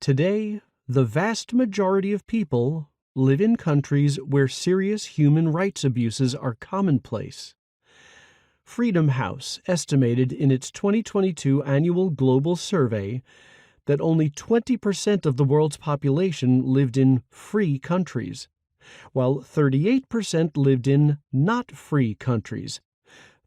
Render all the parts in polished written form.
Today, the vast majority of people live in countries where serious human rights abuses are commonplace. Freedom House estimated in its 2022 annual global survey that only 20% of the world's population lived in free countries, while 38% lived in not free countries.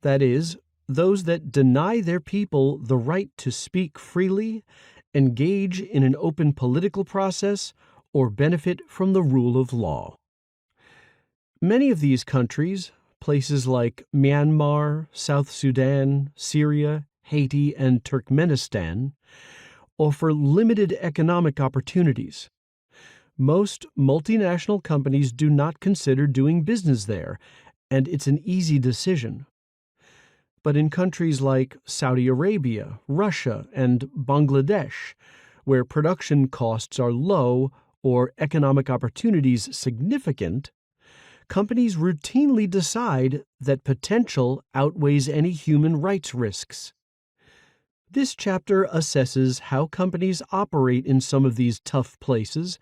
That is, those that deny their people the right to speak freely, engage in an open political process, or benefit from the rule of law. Many of these countries, places like Myanmar, South Sudan, Syria, Haiti, and Turkmenistan, offer limited economic opportunities. Most multinational companies do not consider doing business there, and it's an easy decision. But in countries like Saudi Arabia, Russia, and Bangladesh, where production costs are low or economic opportunities significant, companies routinely decide that potential outweighs any human rights risks. This chapter assesses how companies operate in some of these tough places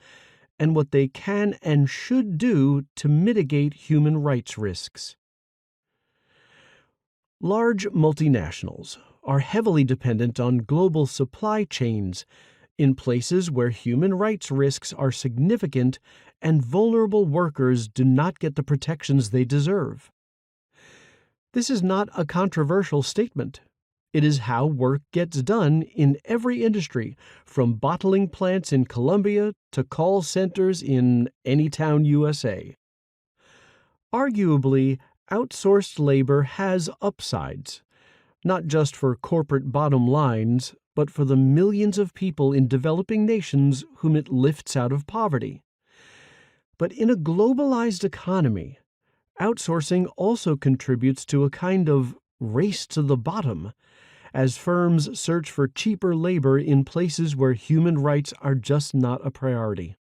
and what they can and should do to mitigate human rights risks. Large multinationals are heavily dependent on global supply chains in places where human rights risks are significant and vulnerable workers do not get the protections they deserve. This is not a controversial statement. It is how work gets done in every industry, from bottling plants in Colombia to call centers in Anytown, USA. Arguably, outsourced labor has upsides, not just for corporate bottom lines, but for the millions of people in developing nations whom it lifts out of poverty. But in a globalized economy, outsourcing also contributes to a kind of race to the bottom, as firms search for cheaper labor in places where human rights are just not a priority.